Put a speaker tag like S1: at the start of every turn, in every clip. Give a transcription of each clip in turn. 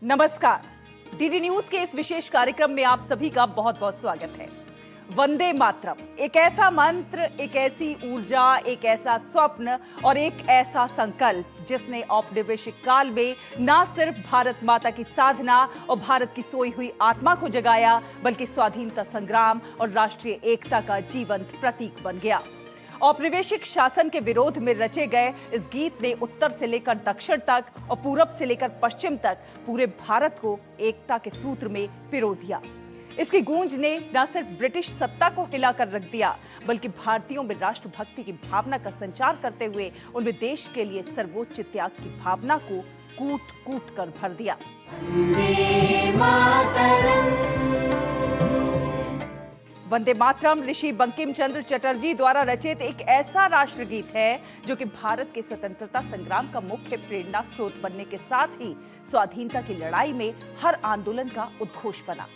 S1: नमस्कार। DD news के इस विशेष कार्यक्रम में आप सभी का बहुत बहुत स्वागत है। वंदे मातरम एक ऐसा मंत्र, एक ऐसी ऊर्जा, एक ऐसा स्वप्न और एक ऐसा संकल्प जिसने औपनिवेशिक काल में न सिर्फ भारत माता की साधना और भारत की सोई हुई आत्मा को जगाया, बल्कि स्वाधीनता संग्राम और राष्ट्रीय एकता का जीवंत प्रतीक बन गया। औपनिवेशिक शासन के विरोध में रचे गए इस गीत ने उत्तर से लेकर दक्षिण तक और पूरब से लेकर पश्चिम तक पूरे भारत को एकता के सूत्र में पिरो दिया। इसकी गूंज ने न सिर्फ ब्रिटिश सत्ता को हिलाकर रख दिया, बल्कि भारतीयों में राष्ट्रभक्ति की भावना का संचार करते हुए उनमें देश के लिए सर्वोच्च त्याग की भावना को कूट कूट कर भर दिया। वंदे मातरम ऋषि बंकिम चंद्र चटर्जी द्वारा रचित एक ऐसा राष्ट्रगीत है जो कि भारत के स्वतंत्रता संग्राम का मुख्य प्रेरणा स्रोत बनने के साथ ही स्वाधीनता की लड़ाई में हर आंदोलन का उद्घोष बना।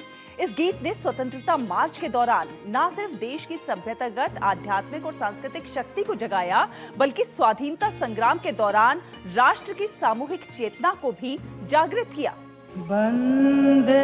S1: इस गीत ने स्वतंत्रता मार्च के दौरान न सिर्फ देश की सभ्यतागत, आध्यात्मिक और सांस्कृतिक शक्ति को जगाया, बल्कि स्वाधीनता संग्राम के दौरान राष्ट्र की सामूहिक चेतना को भी जागृत किया।
S2: वंदे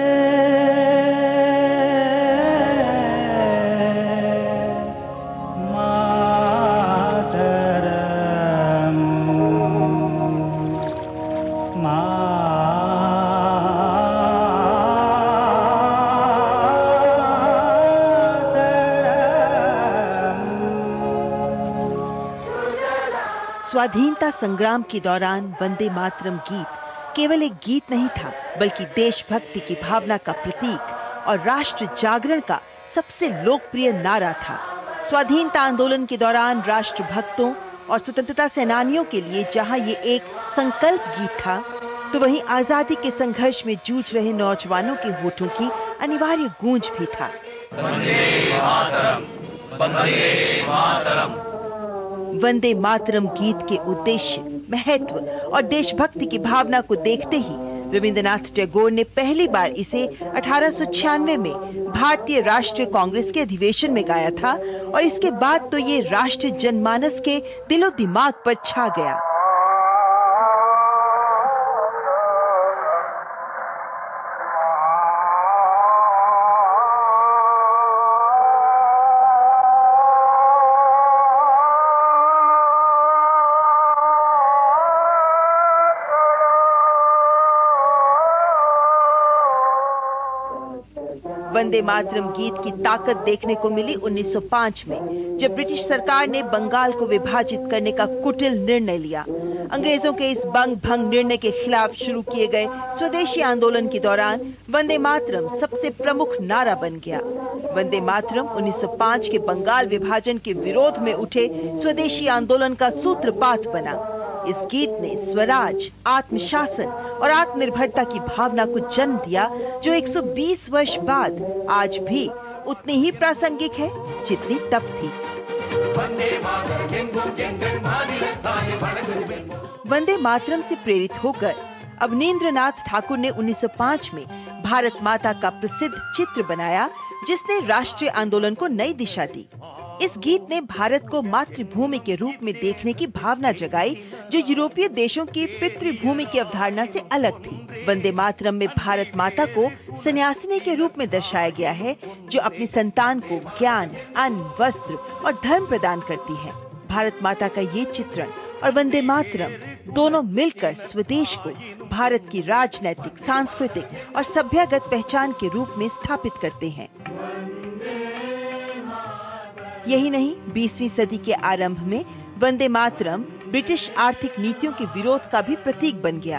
S3: स्वाधीनता संग्राम के दौरान वंदे मातरम गीत केवल एक गीत नहीं था, बल्कि देशभक्ति की भावना का प्रतीक और राष्ट्र जागरण का सबसे लोकप्रिय नारा था। स्वाधीनता आंदोलन के दौरान राष्ट्रभक्तों और स्वतंत्रता सेनानियों के लिए जहां ये एक संकल्प गीत था, तो वहीं आजादी के संघर्ष में जूझ रहे नौजवानों के होठों की अनिवार्य गूंज भी था।
S4: वंदे मातरम, वंदे मातरम।
S3: वंदे मातरम गीत के उद्देश्य, महत्व और देशभक्ति की भावना को देखते ही रविंद्रनाथ टैगोर ने पहली बार इसे 1896 में भारतीय राष्ट्रीय कांग्रेस के अधिवेशन में गाया था और इसके बाद तो ये राष्ट्रीय जनमानस के दिलो दिमाग पर छा गया। वंदे मातरम गीत की ताकत देखने को मिली 1905 में, जब ब्रिटिश सरकार ने बंगाल को विभाजित करने का कुटिल निर्णय लिया। अंग्रेजों के इस बंग भंग निर्णय के खिलाफ शुरू किए गए स्वदेशी आंदोलन के दौरान वंदे मातरम सबसे प्रमुख नारा बन गया। वंदे मातरम 1905 के बंगाल विभाजन के विरोध में उठे स्वदेशी आंदोलन का सूत्रपात बना। इस गीत ने स्वराज, आत्मशासन और आत्मनिर्भरता की भावना को जन्म दिया, जो 120 वर्ष बाद आज भी उतनी ही प्रासंगिक है जितनी तब थी। वंदे मातरम से प्रेरित होकर अवनींद्रनाथ ठाकुर ने 1905 में भारत माता का प्रसिद्ध चित्र बनाया, जिसने राष्ट्रीय आंदोलन को नई दिशा दी। इस गीत ने भारत को मातृभूमि के रूप में देखने की भावना जगाई, जो यूरोपीय देशों की पितृभूमि की अवधारणा से अलग थी। वंदे मातरम में भारत माता को सन्यासिनी के रूप में दर्शाया गया है, जो अपनी संतान को ज्ञान, अन्न, वस्त्र और धर्म प्रदान करती है। भारत माता का ये चित्रण और वंदे मातरम दोनों मिलकर स्वदेश को भारत की राजनैतिक, सांस्कृतिक और सभ्यगत पहचान के रूप में स्थापित करते हैं। यही नहीं, 20वीं सदी के आरंभ में वंदे मातरम ब्रिटिश आर्थिक नीतियों के विरोध का भी प्रतीक बन गया।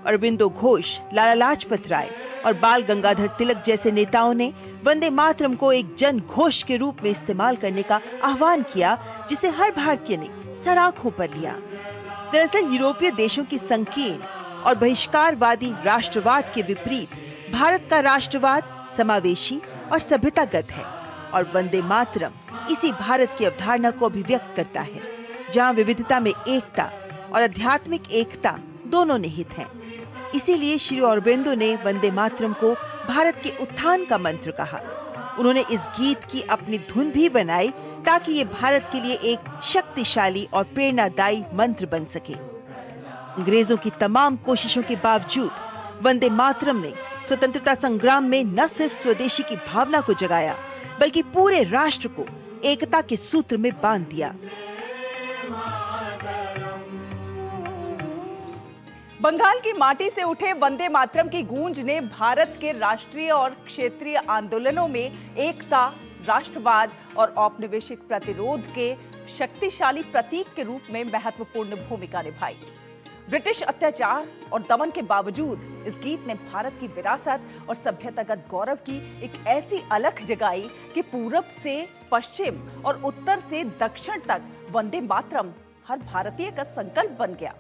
S3: अरबिंदो घोष, लाला लाजपत राय और बाल गंगाधर तिलक जैसे नेताओं ने वंदे मातरम को एक जन घोष के रूप में इस्तेमाल करने का आह्वान किया, जिसे हर भारतीय ने सराखों पर लिया। दरअसल यूरोपीय देशों की संकीर्ण और बहिष्कारवादी राष्ट्रवाद के विपरीत भारत का राष्ट्रवाद समावेशी और सभ्यतागत है, और वंदे मातरम इसी भारत की अवधारणा को अभिव्यक्त करता है, जहां विविधता में एकता और आध्यात्मिक एकता दोनों निहित हैं। इसीलिए श्री अरबिंदो ने वंदे मातरम को भारत के उत्थान का मंत्र कहा। उन्होंने इस गीत की अपनी धुन भी बनाई, ताकि ये भारत के लिए एक शक्तिशाली और प्रेरणादायी मंत्र बन सके। अंग्रेजों की तमाम कोशिशों के बावजूद वंदे मातरम ने स्वतंत्रता संग्राम में न सिर्फ स्वदेशी की भावना को जगाया, बल्कि पूरे राष्ट्र को एकता के सूत्र में बांध दिया।
S1: बंगाल की माटी से उठे वंदे मातरम की गूंज ने भारत के राष्ट्रीय और क्षेत्रीय आंदोलनों में एकता, राष्ट्रवाद और औपनिवेशिक प्रतिरोध के शक्तिशाली प्रतीक के रूप में महत्वपूर्ण भूमिका निभाई। ब्रिटिश अत्याचार और दमन के बावजूद इस गीत ने भारत की विरासत और सभ्यतागत गौरव की एक ऐसी अलख जगाई कि पूरब से पश्चिम और उत्तर से दक्षिण तक वंदे मातरम हर भारतीय का संकल्प बन गया।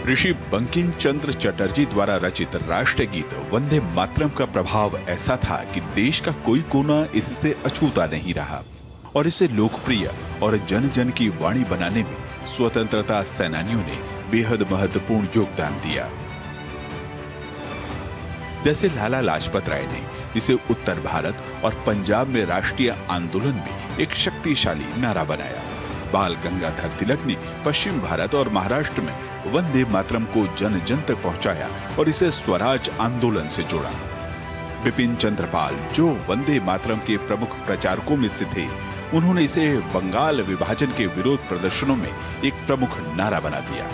S5: ऋषि बंकिम चंद्र चटर्जी द्वारा रचित राष्ट्रीय गीत वंदे मातरम का प्रभाव ऐसा था कि देश का कोई कोना इससे अछूता नहीं रहा और इसे लोकप्रिय और जन जन की वाणी बनाने में स्वतंत्रता सेनानियों ने बेहद महत्वपूर्ण योगदान दिया। जैसे लाला लाजपत राय ने इसे उत्तर भारत और पंजाब में राष्ट्रीय आंदोलन में एक शक्तिशाली नारा बनाया। बाल गंगाधर तिलक ने पश्चिम भारत और महाराष्ट्र में वंदे मातरम को जन जन तक पहुंचाया और इसे स्वराज आंदोलन से जोड़ा। बिपिन चंद्र पाल, जो वंदे मातरम के प्रमुख प्रचारकों में से थे, उन्होंने इसे बंगाल विभाजन के विरोध प्रदर्शनों में एक प्रमुख नारा बना दिया।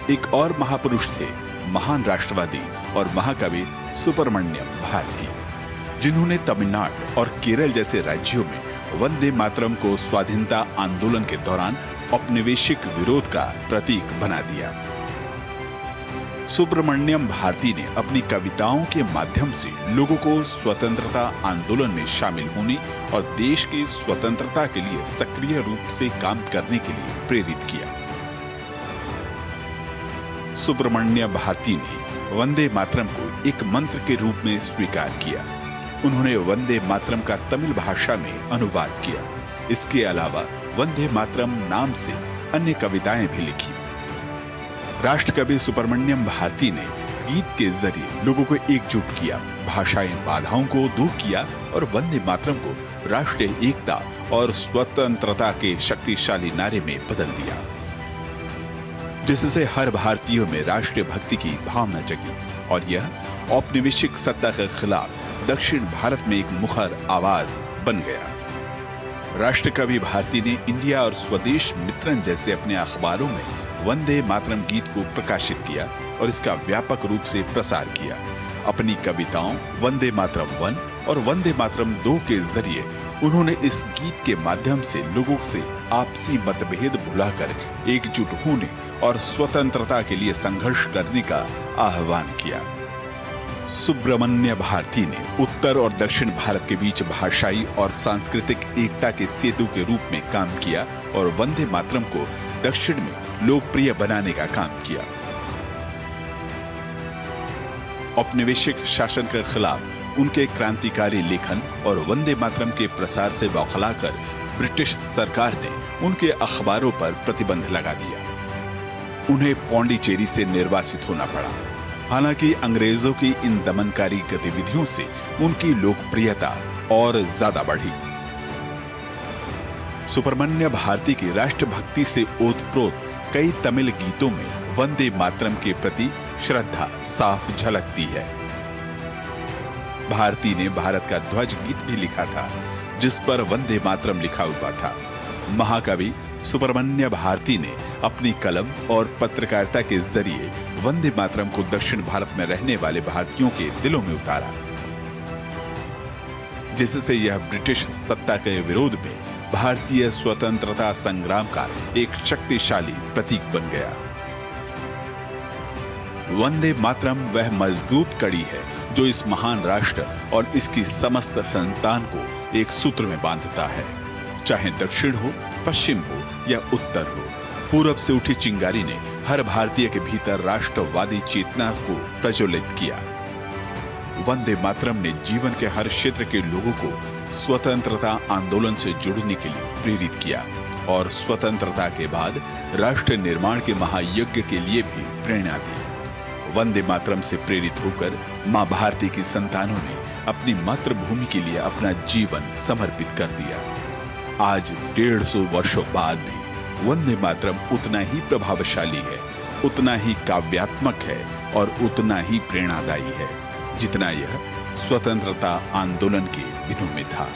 S5: एक और महापुरुष थे, महान राष्ट्रवादी और महाकवि सुब्रमण्यम भारती, जिन्होंने तमिलनाडु और केरल जैसे राज्यों में वंदे मातरम को स्वाधीनता आंदोलन के दौरान औपनिवेशिक विरोध का प्रतीक बना दिया। सुब्रमण्यम भारती ने अपनी कविताओं के माध्यम से लोगों को स्वतंत्रता आंदोलन में शामिल होने और देश की स्वतंत्रता के लिए सक्रिय रूप से काम करने के लिए प्रेरित किया। सुब्रमण्य भारती ने वंदे मातरम को एक मंत्र के रूप में स्वीकार किया। उन्होंने वंदे मातरम का तमिल भाषा में अनुवाद किया। इसके अलावा वंदे मातरम नाम से अन्य कविताएं भी लिखी। राष्ट्रकवि सुब्रमण्यम भारती ने गीत के जरिए लोगों को एकजुट किया, भाषाई बाधाओं को दूर किया और वंदे मातरम को राष्ट्रीय एकता और स्वतंत्रता के शक्तिशाली नारे में बदल दिया, जिससे हर भारतीय में राष्ट्रीय भक्ति की भावना जगी और यह औपनिवेशिक सत्ता के खिलाफ दक्षिण भारत में एक मुखर आवाज बन गया। राष्ट्रकवि भारती ने इंडिया और स्वदेश मित्रन जैसे अपने अखबारों में वंदे मातरम गीत को प्रकाशित किया और इसका व्यापक रूप से प्रसार किया। अपनी कविताओं वंदे मातरम 1 और वंदे मातरम 2 के जरिए उन्होंने इस गीत के माध्यम से लोगों से आपसी मतभेद भुलाकर एकजुट होने और स्वतंत्रता के लिए संघर्ष करने का आह्वान किया। सुब्रमण्य भारती ने उत्तर और दक्षिण भारत के बीच भाषाई और सांस्कृतिक एकता के सेतु के रूप में काम किया और वंदे मातरम को दक्षिण में लोकप्रिय बनाने का काम किया। औपनिवेशिक शासन के खिलाफ उनके क्रांतिकारी लेखन और वंदे मातरम के प्रसार से बौखलाकर ब्रिटिश सरकार ने उनके अखबारों पर प्रतिबंध लगा दिया। उन्हें पौंडीचेरी से निर्वासित होना पड़ा। हालांकि अंग्रेजों की इन दमनकारी गतिविधियों से उनकी लोकप्रियता और ज्यादा बढ़ी। सुब्रमण्य भारती की राष्ट्रभक्ति से ओतप्रोत कई तमिल गीतों में वंदे मातरम के प्रति श्रद्धा साफ झलकती है। भारती ने भारत का ध्वज गीत भी लिखा था, जिस पर वंदे मातरम लिखा हुआ था। महाकवि सुब्रमण्य भारती ने अपनी कलम और पत्रकारिता के जरिए वंदे मातरम को दक्षिण भारत में रहने वाले भारतीयों के दिलों में उतारा, जिससे यह ब्रिटिश सत्ता के विरोध में भारतीय स्वतंत्रता संग्राम का एक शक्तिशाली प्रतीक बन गया। वंदे मातरम वह मजबूत कड़ी है जो इस महान राष्ट्र और इसकी समस्त संतान को एक सूत्र में बांधता है। चाहे दक्षिण हो, पश्चिम हो या उत्तर हो, पूरब से उठी चिंगारी ने हर भारतीय के भीतर राष्ट्रवादी चेतना को प्रज्वलित किया। वंदे मातरम ने जीवन के हर क्षेत्र के लोगों को स्वतंत्रता आंदोलन से जुड़ने के लिए प्रेरित किया और स्वतंत्रता के बाद राष्ट्र निर्माण के महायज्ञ के लिए भी प्रेरणा दी। वंदे मातरम से प्रेरित होकर मां भारती की संतानों ने अपनी मातृभूमि के लिए अपना जीवन समर्पित कर दिया। आज 150 वर्षों बाद भी वंदे मातरम उतना ही प्रभावशाली है, उतना ही काव्यात्मक है और उतना ही प्रेरणादायी है जितना यह स्वतंत्रता आंदोलन के दिनों में था।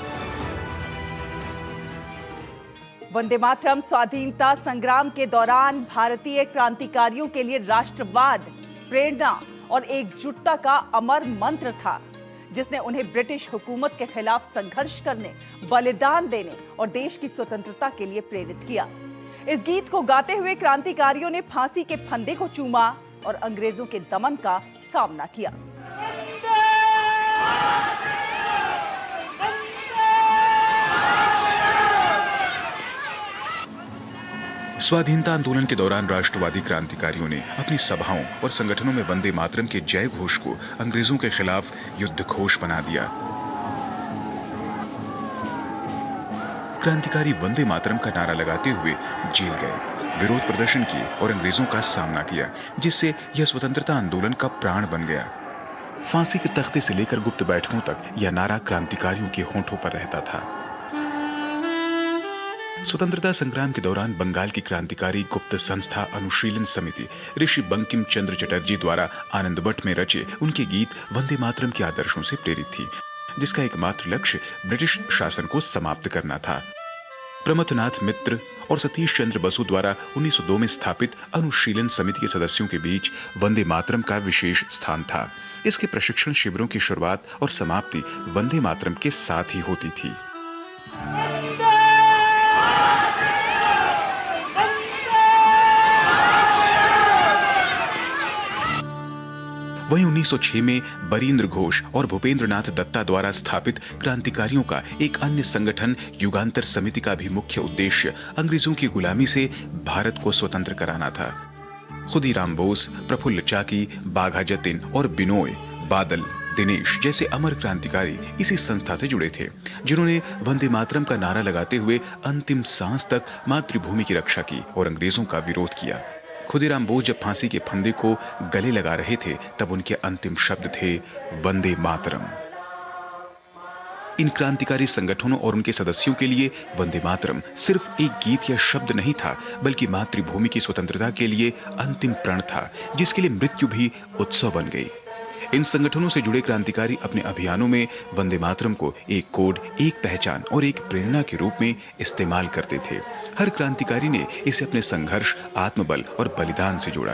S1: वंदे मातरम स्वाधीनता संग्राम के दौरान भारतीय क्रांतिकारियों के लिए राष्ट्रवाद, प्रेरणा और एकजुटता का अमर मंत्र था, जिसने उन्हें ब्रिटिश हुकूमत के खिलाफ संघर्ष करने, बलिदान देने और देश की स्वतंत्रता के लिए प्रेरित किया। इस गीत को गाते हुए क्रांतिकारियों ने फांसी के फंदे को चूमा और अंग्रेजों के दमन का सामना किया।
S6: स्वाधीनता आंदोलन के दौरान राष्ट्रवादी क्रांतिकारियों ने अपनी सभाओं और संगठनों में वंदे मातरम के जय घोष को अंग्रेजों के खिलाफ युद्ध घोष बना दिया। क्रांतिकारी वंदे मातरम का नारा लगाते हुए जेल गए, विरोध प्रदर्शन किए और अंग्रेजों का सामना किया, जिससे यह स्वतंत्रता आंदोलन का प्राण बन गया। फांसी के तख्ते से लेकर गुप्त बैठकों तक यह नारा क्रांतिकारियों के होंठों पर रहता था। स्वतंत्रता संग्राम के दौरान बंगाल की क्रांतिकारी गुप्त संस्था अनुशीलन समिति ऋषि बंकिम चंद्र चटर्जी द्वारा आनंदमठ में रचे उनके गीत वंदे मातरम के आदर्शों से प्रेरित थी, जिसका एकमात्र लक्ष्य ब्रिटिश शासन को समाप्त करना था। प्रमथनाथ मित्र और सतीश चंद्र बसु द्वारा 1902 में स्थापित अनुशीलन समिति के सदस्यों के बीच वंदे मातरम का विशेष स्थान था। इसके प्रशिक्षण शिविरों की शुरुआत और समाप्ति वंदे मातरम के साथ ही होती थी। वहीं 1906 में बरीन्द्र घोष और भूपेंद्र नाथ दत्ता द्वारा स्थापित क्रांतिकारियों का एक अन्य संगठन युगांतर समिति का भी मुख्य उद्देश्य अंग्रेजों की गुलामी से भारत को स्वतंत्र कराना था। खुदीराम बोस, प्रफुल्ल चाकी, बाघा जतिन और बिनोय बादल, दिनेश जैसे अमर क्रांतिकारी इसी संस्था से जुड़े थे, जिन्होंने वंदे मातरम का नारा लगाते हुए अंतिम सांस तक मातृभूमि की रक्षा की और अंग्रेजों का विरोध किया। खुदीराम बोस जब फांसी के फंदे को गले लगा रहे थे, तब उनके अंतिम शब्द थे वंदे मातरम। इन क्रांतिकारी संगठनों और उनके सदस्यों के लिए वंदे मातरम सिर्फ एक गीत या शब्द नहीं था, बल्कि मातृभूमि की स्वतंत्रता के लिए अंतिम प्रण था, जिसके लिए मृत्यु भी उत्सव बन गई। इन संगठनों से जुड़े क्रांतिकारी अपने अभियानों में वंदे मातरम को एक कोड, एक पहचान और एक प्रेरणा के रूप में इस्तेमाल करते थे। हर क्रांतिकारी ने इसे अपने संघर्ष, आत्मबल और बलिदान से जोड़ा।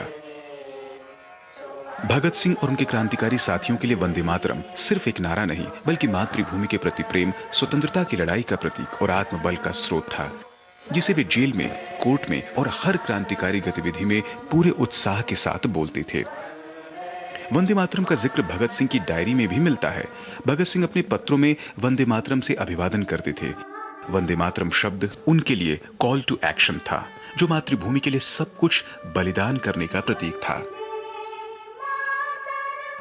S6: भगत सिंह और उनके क्रांतिकारी साथियों के लिए वंदे मातरम सिर्फ एक नारा नहीं, बल्कि मातृभूमि के प्रति प्रेम, स्वतंत्रता की लड़ाई का प्रतीक और आत्मबल का स्रोत था, जिसे वे जेल में, कोर्ट में और हर क्रांतिकारी गतिविधि में पूरे उत्साह के साथ बोलते थे। वंदे मातरम का जिक्र भगत सिंह की डायरी में भी मिलता है। भगत सिंह अपने पत्रों में वंदे मातरम से अभिवादन करते थे। वंदे मातरम शब्द उनके लिए कॉल टू एक्शन था, जो मातृभूमि के लिए सब कुछ बलिदान करने का प्रतीक था।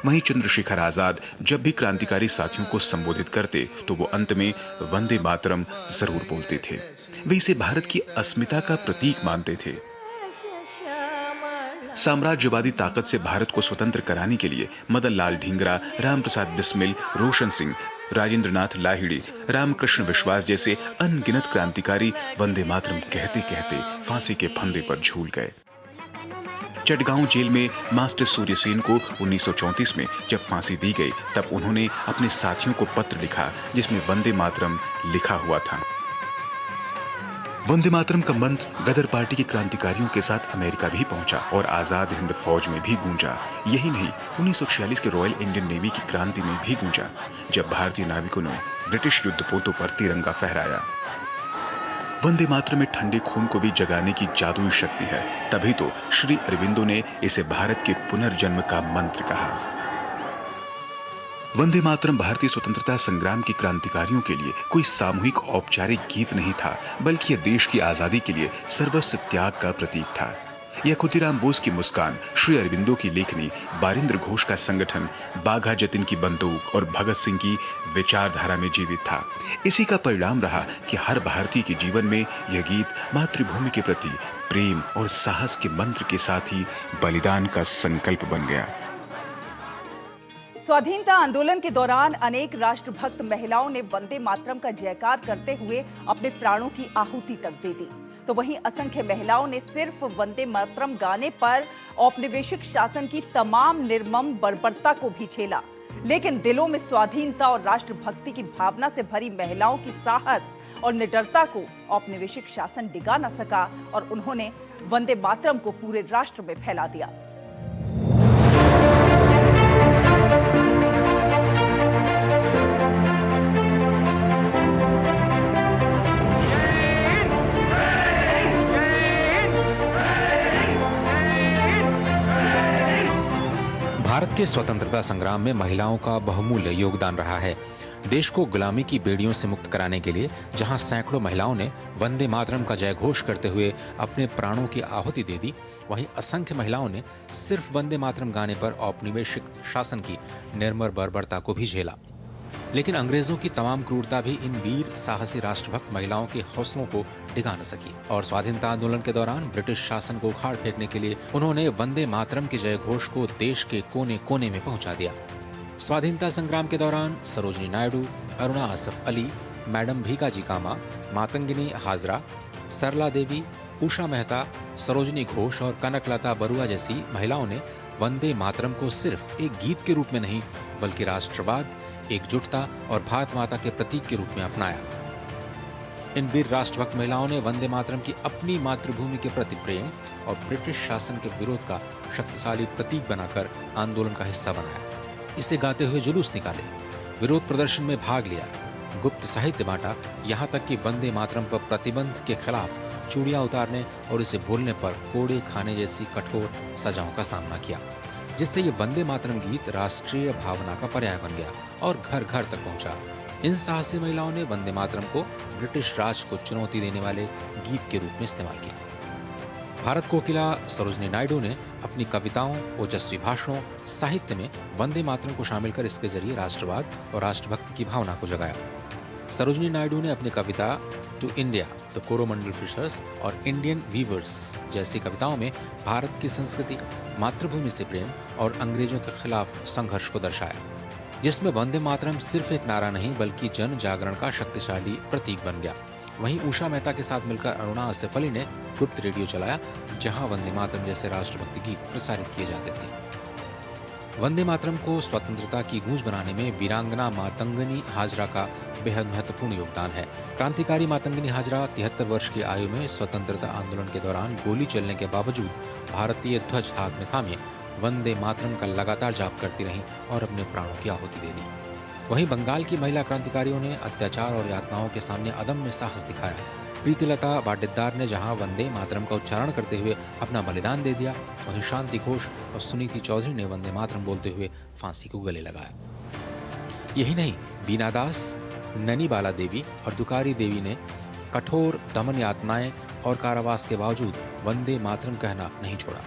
S6: वहीं चंद्रशेखर आजाद जब भी क्रांतिकारी साथियों को संबोधित करते, तो वो अंत में वंदे मातरम जरूर बोलते थे। वे इसे भारत की अस्मिता का प्रतीक मानते थे। साम्राज्यवादी ताकत से भारत को स्वतंत्र कराने के लिए मदन लाल ढींगरा, रामप्रसाद बिस्मिल, रोशन सिंह, राजेंद्र नाथ लाहिड़ी, रामकृष्ण विश्वास जैसे अनगिनत क्रांतिकारी वंदे मातरम कहते कहते फांसी के फंदे पर झूल गए। चटगांव जेल में मास्टर सूर्यसेन को 1934 में जब फांसी दी गई, तब उन्होंने अपने साथियों को पत्र लिखा, जिसमें वंदे मातरम लिखा हुआ था। वंदे मातरम का मंत्र गदर पार्टी के क्रांतिकारियों के साथ अमेरिका भी पहुंचा और आजाद हिंद फौज में भी गूंजा। यही नहीं, 1946 के रॉयल इंडियन नेवी की क्रांति में भी गूंजा, जब भारतीय नाविकों ने ब्रिटिश युद्धपोतों पर तिरंगा फहराया। वंदे मातरम में ठंडे खून को भी जगाने की जादुई शक्ति है, तभी तो श्री अरविंदो ने इसे भारत के पुनर्जन्म का मंत्र कहा। वंदे मातरम भारतीय स्वतंत्रता संग्राम के क्रांतिकारियों के लिए कोई सामूहिक औपचारिक गीत नहीं था, बल्कि यह देश की आजादी के लिए सर्वस्व त्याग का प्रतीक था। यह खुदीराम बोस की मुस्कान, श्री अरविंदो की लेखनी, बारिंद्र घोष का संगठन, बाघा जतिन की बंदूक और भगत सिंह की विचारधारा में जीवित था। इसी का परिणाम रहा कि हर भारतीय के जीवन में यह गीत मातृभूमि के प्रति प्रेम और साहस के मंत्र के साथ ही बलिदान का संकल्प बन गया।
S1: स्वाधीनता आंदोलन के दौरान अनेक राष्ट्रभक्त महिलाओं ने वंदे मातरम का जयकार करते हुए अपने प्राणों की आहुति तक दे दी। तो वहीं असंख्य महिलाओं ने सिर्फ वंदे मातरम गाने पर औपनिवेशिक शासन की तमाम निर्मम बर्बरता को भी झेला, लेकिन दिलों में स्वाधीनता और राष्ट्रभक्ति की भावना से भरी महिलाओं की साहस और निडरता को औपनिवेशिक शासन डिगा न सका और उन्होंने वंदे मातरम को पूरे राष्ट्र में फैला दिया।
S7: भारत के स्वतंत्रता संग्राम में महिलाओं का बहुमूल्य योगदान रहा है। देश को गुलामी की बेड़ियों से मुक्त कराने के लिए जहां सैकड़ों महिलाओं ने वंदे मातरम का जय घोष करते हुए अपने प्राणों की आहुति दे दी, वहीं असंख्य महिलाओं ने सिर्फ वंदे मातरम गाने पर औपनिवेशिक शासन की निर्मम बर्बरता को भी झेला। लेकिन अंग्रेजों की तमाम क्रूरता भी इन वीर साहसी राष्ट्रभक्त महिलाओं के हौसलों को डिगा न सकी और स्वाधीनता आंदोलन के दौरान ब्रिटिश शासन को उखाड़ फेंकने के लिए उन्होंने वंदे मातरम के जय घोष को देश के कोने कोने में पहुंचा दिया। स्वाधीनता संग्राम के दौरान सरोजिनी नायडू, अरुणा असफ अली, मैडम भीकाजी कामा, मातंगिनी हाजरा, सरला देवी, उषा मेहता, सरोजिनी घोष और कनकलता बरुआ जैसी महिलाओं ने वंदे मातरम को सिर्फ एक गीत के रूप में नहीं बल्कि राष्ट्रवाद, एकजुटता और भारत माता के प्रतीक के रूप में अपनाया। इन वीर राष्ट्रभक्त महिलाओं ने वंदे मातरम की अपनी मातृभूमि के प्रति प्रेम और ब्रिटिश शासन के विरोध का शक्तिशाली प्रतीक बनाकर आंदोलन का हिस्सा बनाया। इसे गाते हुए जुलूस निकाले, विरोध प्रदर्शन में भाग लिया, गुप्त साहित्य बांटा, यहाँ तक कि वंदे मातरम पर प्रतिबंध के खिलाफ चूड़ियां उतारने और इसे बोलने पर कोड़े खाने जैसी कठोर सजाओं का सामना किया, जिससे ये वंदे मातरम गीत राष्ट्रीय भावना का पर्याय बन गया और घर घर तक पहुंचा। इन साहसी महिलाओं ने वंदे मातरम को ब्रिटिश राज को चुनौती देने वाले गीत के रूप में इस्तेमाल किया। भारत कोकिला सरोजिनी नायडू ने अपनी कविताओं, ओजस्वी भाषणों, साहित्य में वंदे मातरम को शामिल कर इसके जरिए राष्ट्रवाद और राष्ट्रभक्ति की भावना को जगाया। सरोजिनी नायडू ने अपनी कविता to India, the Coromandel fishers और इंडियन वीवर्स जैसी कविताओं में भारत की संस्कृति, मातृभूमि से प्रेम और अंग्रेजों के खिलाफ संघर्ष को दर्शाया, जिसमें वंदे मातरम सिर्फ एक नारा नहीं बल्कि जन जागरण का शक्तिशाली प्रतीक बन गया। वहीं उषा मेहता के साथ मिलकर अरुणा असफ अली ने गुप्त रेडियो चलाया, जहां वंदे मातरम जैसे राष्ट्रभक्ति गीत प्रसारित किए जाते थे। वंदे मातरम को स्वतंत्रता की गूंज बनाने में वीरांगना मातंगिनी हाजरा का बेहद महत्वपूर्ण योगदान है। क्रांतिकारी मातंगिनी हाजरा 73 वर्ष की आयु में स्वतंत्रता आंदोलन के दौरान गोली चलने के बावजूद भारतीय ध्वज हाथ में थामे वंदे मातरम का लगातार जाप करती रहीं और अपने प्राणों की आहुति दे दी। वहीं बंगाल की महिला क्रांतिकारियों ने अत्याचार और यातनाओं के सामने अदम्य साहस दिखाया। प्रीतिलता वाडेदार ने जहां वंदे मातरम का उच्चारण करते हुए अपना बलिदान दे दिया, वहीं शांति घोष और सुनीति चौधरी ने वंदे मातरम बोलते हुए फांसी को गले लगाया। यही नहीं, बीना दास, ननी बाला देवी और दुकारी देवी ने कठोर दमन यातनाएं और कारावास के बावजूद वंदे मातरम कहना नहीं छोड़ा।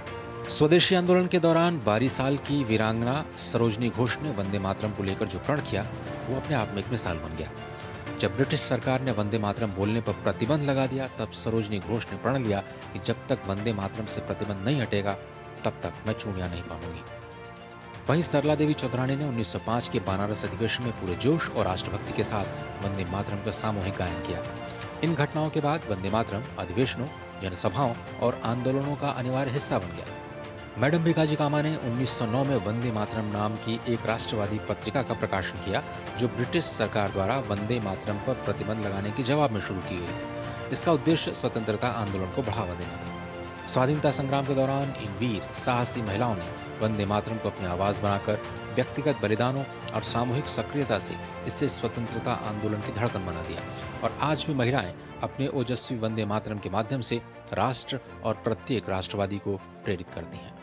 S7: स्वदेशी आंदोलन के दौरान 12 साल की वीरांगना सरोजिनी घोष ने वंदे मातरम को लेकर जो प्रण किया वो अपने आप में एक मिसाल बन गया। जब ब्रिटिश सरकार ने वंदे मातरम बोलने पर प्रतिबंध लगा दिया, तब सरोजिनी घोष ने प्रण लिया कि जब तक वंदे मातरम से प्रतिबंध नहीं हटेगा तब तक मैं चूड़ियां नहीं पहनूंगी। वहीं सरला देवी चौधरानी ने 1905 के बनारस अधिवेशन में पूरे जोश और राष्ट्रभक्ति के साथ वंदे मातरम का सामूहिक गायन किया। इन घटनाओं के बाद वंदे मातरम अधिवेशनों, जनसभाओं और आंदोलनों का अनिवार्य हिस्सा बन गया। मैडम भीकाजी कामा ने 1909 में वंदे मातरम नाम की एक राष्ट्रवादी पत्रिका का प्रकाशन किया, जो ब्रिटिश सरकार द्वारा वंदे मातरम पर प्रतिबंध लगाने के जवाब में शुरू की गई। इसका उद्देश्य स्वतंत्रता आंदोलन को बढ़ावा देना था। स्वाधीनता संग्राम के दौरान इन वीर साहसी महिलाओं ने वंदे मातरम को अपनी आवाज बनाकर व्यक्तिगत बलिदानों और सामूहिक सक्रियता से इसे स्वतंत्रता आंदोलन की धड़कन बना दिया और आज भी महिलाएं अपने ओजस्वी वंदे मातरम के माध्यम से राष्ट्र और प्रत्येक राष्ट्रवादी को प्रेरित करती हैं।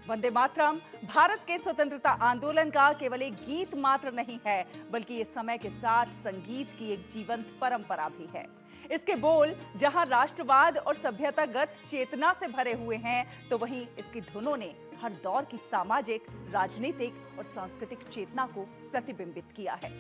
S1: वंदे मातरम भारत के स्वतंत्रता आंदोलन का केवल एक गीत मात्र नहीं है, बल्कि ये समय के साथ संगीत की एक जीवंत परंपरा भी है। इसके बोल जहां राष्ट्रवाद और सभ्यतागत चेतना से भरे हुए हैं, तो वहीं इसकी धुनों ने हर दौर की सामाजिक, राजनीतिक और सांस्कृतिक चेतना को प्रतिबिंबित किया है।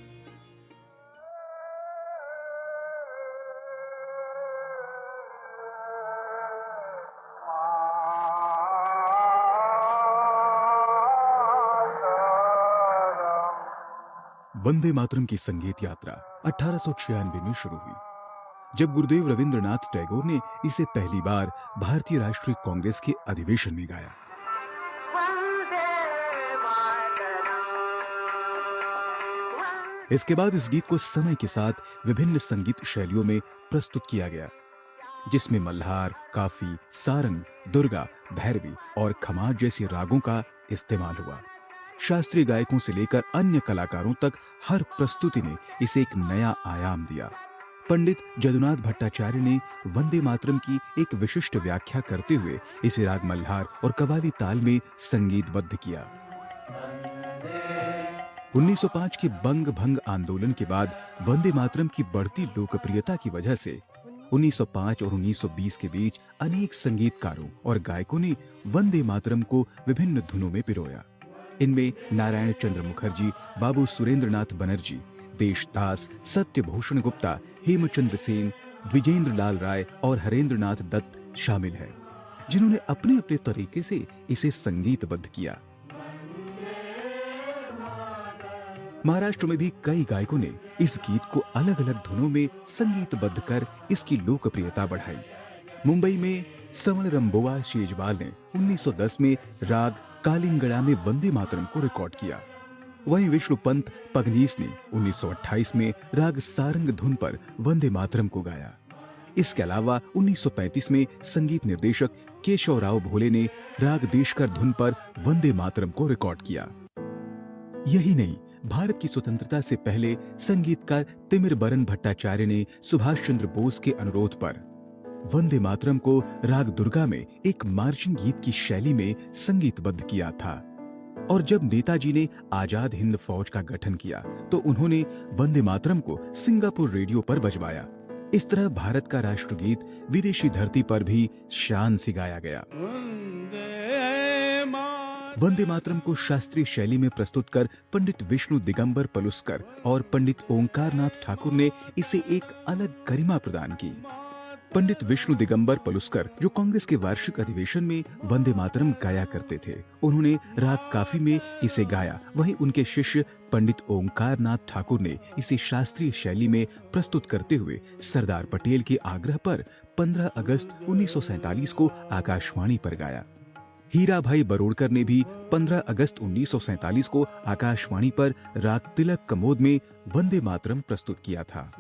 S6: वंदे मातरम की संगीत यात्रा 1896 में शुरू हुई, जब गुरुदेव रविंद्रनाथ टैगोर ने इसे पहली बार भारतीय राष्ट्रीय कांग्रेस के अधिवेशन में गाया। इसके बाद इस गीत को समय के साथ विभिन्न संगीत शैलियों में प्रस्तुत किया गया, जिसमें मल्हार, काफी, सारंग, दुर्गा, भैरवी और खमाज जैसे रागों का इस्तेमाल हुआ। शास्त्रीय गायकों से लेकर अन्य कलाकारों तक हर प्रस्तुति ने इसे एक नया आयाम दिया। पंडित जदुनाथ भट्टाचार्य ने वंदे मातरम की एक विशिष्ट व्याख्या करते हुए इसे राग मल्हार और कव्वाली ताल में संगीतबद्ध किया। 1905 के बंग भंग आंदोलन के बाद वंदे मातरम की बढ़ती लोकप्रियता की वजह से 1905 और 1920 के बीच अनेक संगीतकारों और गायकों ने वंदे मातरम को विभिन्न धुनों में पिरोया। इनमें नारायण चंद्र मुखर्जी, बाबू सुरेंद्रनाथ बनर्जी, देशदास, सत्यभूषण गुप्ता, हेमचंद्र सेन, द्विजेंद्र लाल राय और हरेंद्रनाथ दत्त शामिल हैं, जिन्होंने अपने अपने तरीके से इसे संगीतबद्ध किया। महाराष्ट्र में भी कई गायकों ने इस गीत को अलग अलग धुनों में संगीतबद्ध कर इसकी लोकप्रियता बढ़ाई। मुंबई में समल रंबोआ शेजवाल ने 1910 में राग कालिंगड़ा में वंदे मातरम को रिकॉर्ड किया। वहीं विष्णुपंत पगनीस ने 1928 में राग सारंग धुन पर वंदे मातरम को गाया। इसके अलावा 1935 में संगीत निर्देशक केशवराव भोले ने राग देशकर धुन पर वंदे मातरम को रिकॉर्ड किया। यही नहीं, भारत की स्वतंत्रता से पहले संगीतकार तिमिरबरन भट्टाचार्य ने सुभाष चंद्र बोस के अनुरोध पर वंदे मातरम को राग दुर्गा में एक मार्चिंग गीत की शैली में संगीतबद्ध किया था। और जब नेताजी ने आजाद हिंद फौज का गठन किया तो उन्होंने वंदे मातरम को सिंगापुर रेडियो पर बजवाया। इस तरह भारत का राष्ट्रगीत विदेशी धरती पर भी शान से गाया गया। वंदे मातरम को शास्त्रीय शैली में प्रस्तुत कर पंडित विष्णु दिगंबर पलुस्कर और पंडित ओंकारनाथ ठाकुर ने इसे एक अलग गरिमा प्रदान की। पंडित विष्णु दिगंबर पलुस्कर, जो कांग्रेस के वार्षिक अधिवेशन में वंदे मातरम गाया करते थे, उन्होंने राग काफी में इसे गाया। वहीं उनके शिष्य पंडित ओंकारनाथ ठाकुर ने इसे शास्त्रीय शैली में प्रस्तुत करते हुए सरदार पटेल के आग्रह पर 15 अगस्त 1947 को आकाशवाणी पर गाया। हीरा भाई बरोड़कर ने भी 15 अगस्त 1947 को आकाशवाणी पर राग तिलक कमोद में वंदे मातरम प्रस्तुत किया था।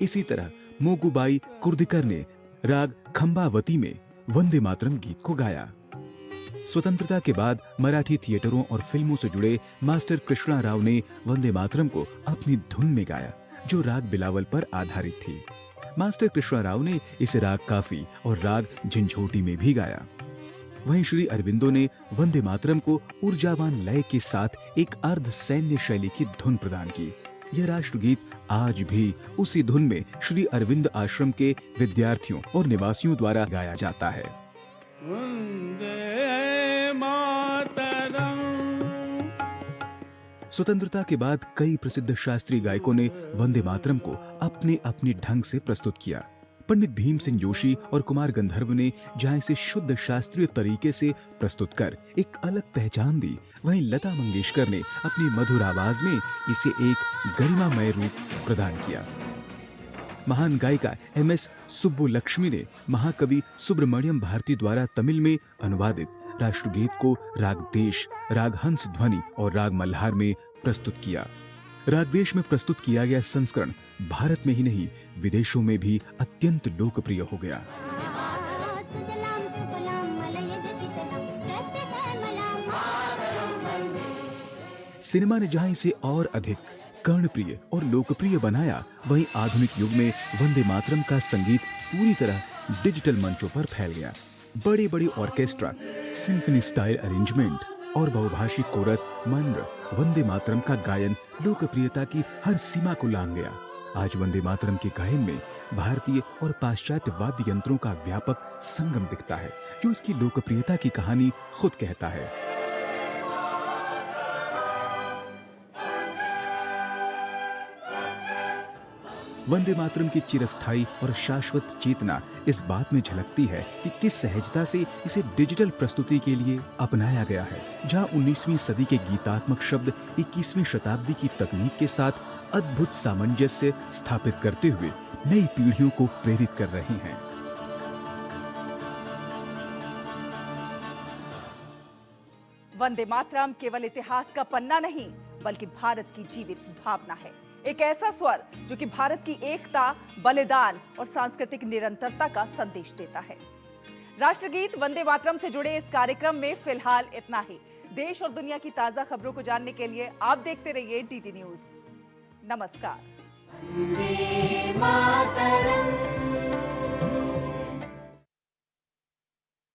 S6: इसी तरह मोगूबाई कुर्दिकर ने राग खंबावती में वंदे मातरम गीत को गाया। स्वतंत्रता के बाद मराठी थिएटरों और फिल्मों से जुड़े मास्टर कृष्णा राव ने वंदे मातरम को अपनी धुन में गाया, जो राग बिलावल पर आधारित थी। मास्टर कृष्णा राव ने इसे राग काफी और राग झंझोटी में भी गाया। वहीं श्री अरविंदो ने वंदे मातरम को ऊर्जावान लय के साथ एक अर्ध सैन्य शैली की धुन प्रदान की। यह राष्ट्रगीत आज भी उसी धुन में श्री अरविंद आश्रम के विद्यार्थियों और निवासियों द्वारा गाया जाता है। स्वतंत्रता के बाद कई प्रसिद्ध शास्त्रीय गायकों ने वंदे मातरम को अपने अपने ढंग से प्रस्तुत किया। पंडित भीमसेन जोशी और कुमार गंधर्व ने जहां इसे शुद्ध शास्त्रीय तरीके से प्रस्तुत कर एक अलग पहचान दी, वहीं लता मंगेशकर ने अपनी मधुर आवाज में इसे एक गरिमामय रूप प्रदान किया। महान गायिका MS सुब्बुलक्ष्मी ने महाकवि सुब्रमण्यम भारती द्वारा तमिल में अनुवादित राष्ट्रगीत को राग देश, राग हंस ध्वनि और राग मल्हार में प्रस्तुत किया। राग देश में प्रस्तुत किया गया संस्करण भारत में ही नहीं, विदेशों में भी अत्यंत लोकप्रिय हो गया। सिनेमा ने जहां इसे और अधिक कर्णप्रिय और लोकप्रिय बनाया, वहीं आधुनिक युग में वंदे मातरम का संगीत पूरी तरह डिजिटल मंचों पर फैल गया। बड़े बड़े ऑर्केस्ट्रा, सिम्फनी स्टाइल अरेंजमेंट और बहुभाषी कोरस मंत्र वंदे मातरम का गायन लोकप्रियता की हर सीमा को लांघ गया। आज वंदे मातरम के गायन में भारतीय और पाश्चात्य वाद्य यंत्रों का व्यापक संगम दिखता है, जो इसकी लोकप्रियता की कहानी खुद कहता है। वंदे मातरम की चिरस्थायी और शाश्वत चेतना इस बात में झलकती है कि किस सहजता से इसे डिजिटल प्रस्तुति के लिए अपनाया गया है, जहां 19वीं सदी के गीतात्मक शब्द 21वीं शताब्दी की तकनीक के साथ अद्भुत सामंजस्य स्थापित करते हुए नई पीढ़ियों को प्रेरित कर रहे हैं।
S1: वंदे मातरम केवल इतिहास का पन्ना नहीं बल्कि भारत की जीवित भावना है, एक ऐसा स्वर जो कि भारत की एकता, बलिदान और सांस्कृतिक निरंतरता का संदेश देता है। राष्ट्रगीत वंदे मातरम से जुड़े इस कार्यक्रम में फिलहाल इतना ही। देश और दुनिया की ताजा खबरों को जानने के लिए आप देखते रहिए डीडी न्यूज। नमस्कार।
S8: वंदे मातरम।